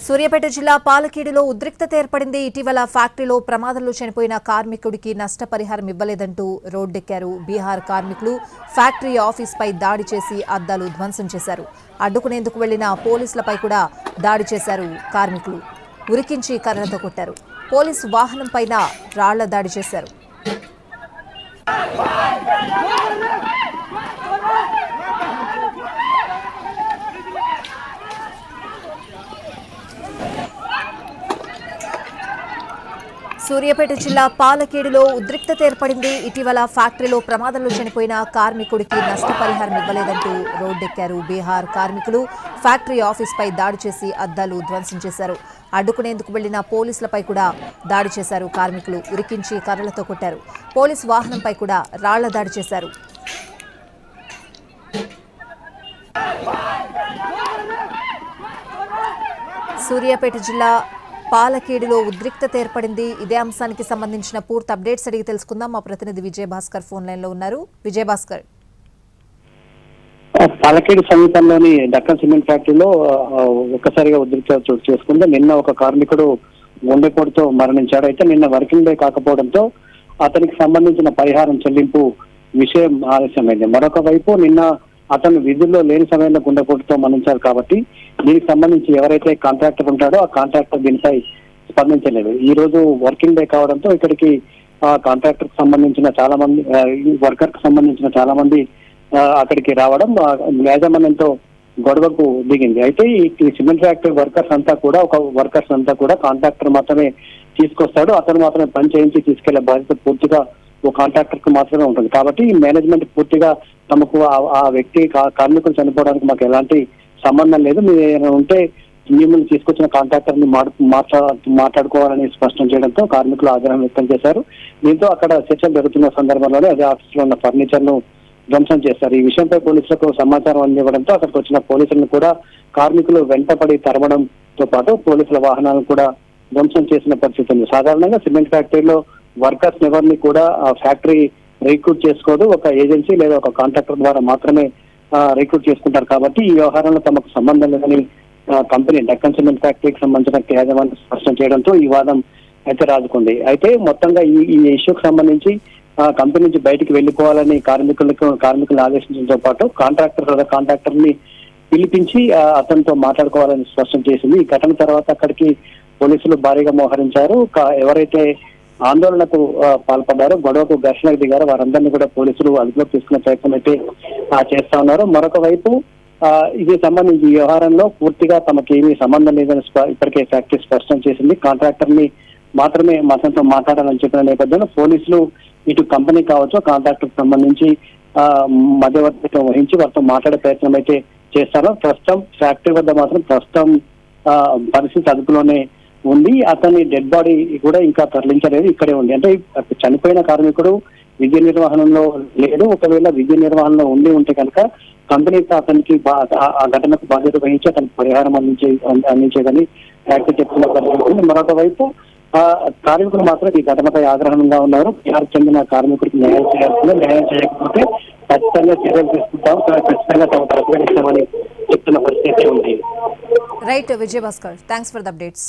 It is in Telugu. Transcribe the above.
సూర్యాపేట జిల్లా పాలకేడులో ఉద్రిక్తత ఏర్పడింది. ఇటీవల ఫ్యాక్టరీలో ప్రమాదంలో చనిపోయిన కార్మికుడికి నష్టపరిహారం ఇవ్వలేదంటూ రోడ్డెక్కారు బీహార్ కార్మికులు. ఫ్యాక్టరీ ఆఫీస్పై దాడి చేసి అద్దాలు ధ్వంసం చేశారు. అడ్డుకునేందుకు వెళ్లిన పోలీసులపై కూడా దాడి చేశారు కార్మికులు. ఉరికించి కర్రలతో కొట్టారు. పోలీసు వాహనంపైన రాళ్ల దాడి చేశారు. సూర్యాపేట జిల్లా పాలకేడులో ఉద్రిక్తత ఏర్పడింది. ఇటీవల ఫ్యాక్టరీలో ప్రమాదంలో చనిపోయిన కార్మికుడికి నష్టపరిహారం ఇవ్వలేదంటూ రోడ్డెక్కారు బీహార్ కార్మికులు. ఫ్యాక్టరీ ఆఫీస్పై దాడి చేసి అద్దాలు ధ్వంసం చేశారు. అడ్డుకునేందుకు వెళ్లిన పోలీసులపై కూడా దాడి చేశారు కార్మికులు. ఉరికించి కర్రలతో కొట్టారు. పోలీసు వాహనంపై కూడా రాళ్ల దాడి చేశారు. సూర్యాపేట జిల్లా పాలకేడులో ఉద్రిక్తత ఏర్పడింది. ఇదే అంశానికి సంబంధించిన పూర్తి అప్డేట్స్ అడిగి తెలుసుకుందాం. మా ప్రతినిధి విజయభాస్కర్ ఫోన్ లైన్ లో ఉన్నారు. విజయభాస్కర్, పాలకేడు సమీపంలోని డక్కన్ సిమెంట్ ఫ్యాక్టరీలో ఒక్కసారిగా ఉద్రిక్తత చోటు చేసుకుంది. నిన్న ఒక కార్మికుడు గుండెపోటుతో మరణించాడు. అయితే నిన్న వర్కింగ్ డే కాకపోవడంతో అతనికి సంబంధించిన పరిహారం చెల్లింపు విషయం ఆలస్యమైంది. మరొక వైపు నిన్న అతను విధుల్లో లేని సమయంలో గుండెపోటుతో మరణించారు కాబట్టి దీనికి సంబంధించి ఎవరైతే కాంట్రాక్టర్ ఉంటాడో ఆ కాంట్రాక్టర్ దీనిపై స్పందించలేదు. ఈ రోజు వర్కింగ్ డే కావడంతో ఇక్కడికి కాంట్రాక్టర్ కి సంబంధించిన చాలా మంది, వర్కర్ కి సంబంధించిన చాలా మంది అక్కడికి రావడం యాజమాన్యంతో గొడవకు దిగింది. అయితే ఈ సిమెంట్ ఫ్యాక్టరీ వర్కర్స్ అంతా కూడా కాంట్రాక్టర్ మాత్రమే తీసుకొస్తాడు. అతను మాత్రమే పని చేయించి తీసుకెళ్లే బాధ్యత పూర్తిగా ఓ కాంట్రాక్టర్ కు మాత్రమే ఉంటుంది. కాబట్టి మేనేజ్మెంట్ పూర్తిగా తమకు ఆ వ్యక్తి కార్మికులు చనిపోవడానికి మాకు ఎలాంటి సంబంధం లేదు, మీరు ఉంటే మిమ్మల్ని తీసుకొచ్చిన కాంట్రాక్టర్ ని మాట్లాడుకోవాలని స్పష్టం చేయడంతో కార్మికులు ఆగ్రహం వ్యక్తం చేశారు. దీంతో అక్కడ చర్చలు జరుగుతున్న సందర్భంలోనే అదే ఆఫీస్ లో ఉన్న ఫర్నిచర్ ను ధ్వంసం చేశారు. ఈ విషయంపై పోలీసులకు సమాచారం అందివ్వడంతో అక్కడికి వచ్చిన పోలీసులను కూడా కార్మికులు వెంటపడి తరమడంతో పాటు పోలీసుల వాహనాలను కూడా ధ్వంసం చేసిన పరిస్థితి ఉంది. సాధారణంగా సిమెంట్ ఫ్యాక్టరీలో వర్కర్స్ ఎవరిని కూడా ఫ్యాక్టరీ రిక్రూట్ చేసుకోదు, ఒక ఏజెన్సీ లేదా ఒక కాంట్రాక్టర్ ద్వారా మాత్రమే రిక్రూట్ చేసుకుంటారు. కాబట్టి ఈ వ్యవహారంలో తమకు సంబంధం లేదని కంపెనీ డక్కన్ సిమెంట్ ఫ్యాక్టరీకి సంబంధించిన యాజమాన్యం స్పష్టం చేయడంతో ఈ వాదం అయితే రాజుకుంది. అయితే మొత్తంగా ఈ ఇష్యూకి సంబంధించి కంపెనీ నుంచి బయటికి వెళ్లిపోవాలని కార్మికులను ఆదేశించడంతో పాటు కాంట్రాక్టర్ ని పిలిపించి అతనితో మాట్లాడుకోవాలని స్పష్టం చేసింది. ఈ ఘటన తర్వాత అక్కడికి పోలీసులు భారీగా మోహరించారు. ఎవరైతే ఆందోళనకు పాల్పడ్డారో, గొడవకు ఘర్షణకు దిగారో వారందరినీ కూడా పోలీసులు అదుపులోకి తీసుకునే ప్రయత్నం అయితే చేస్తా ఉన్నారు. మరొక వైపు ఇది సంబంధించి ఈ వ్యవహారంలో పూర్తిగా తమకేమీ సంబంధం లేదని ఇప్పటికే ఫ్యాక్టరీ స్పష్టం చేసింది. కాంట్రాక్టర్ ని మాత్రమే అతనితో మాట్లాడాలని చెప్పిన నేపథ్యంలో పోలీసులు ఇటు కంపెనీ కావచ్చు కాంట్రాక్టర్ కి సంబంధించి మధ్యవర్తిత్వం వహించి వారితో మాట్లాడే ప్రయత్నం అయితే చేస్తారు. ప్రస్తుతం ఫ్యాక్టరీ వద్ద మాత్రం పరిస్థితి అదుపులోనే ఉంది. అతని డెడ్ బాడీ కూడా ఇంకా తరలించలేదు, ఇక్కడే ఉంది. అంటే చనిపోయిన కార్మికుడు విధి నిర్వహణలో లేడు. ఒకవేళ విధి నిర్వహణలో ఉంటే కనుక కంపెనీ అతనికి ఆ ఘటనకు బాధ్యత వహించి అతనికి పరిహారం అందించేదని ఫ్యాక్టరీ చెప్తున్న పరిస్థితి. మరొక వైపు కార్మికులు మాత్రం ఈ ఘటనపై ఆగ్రహంగా ఉన్నారు. బీహార్ చెందిన కార్మికుడికి న్యాయం చేయాల్సిందే, న్యాయం చేయకపోతే ఖచ్చితంగా చర్యలు తీసుకుంటాం, ఖచ్చితంగా తమ ప్రతిఘటిస్తామని చెప్తున్న పరిస్థితి ఉంది. Right Vijayabhaskar, thanks for the updates.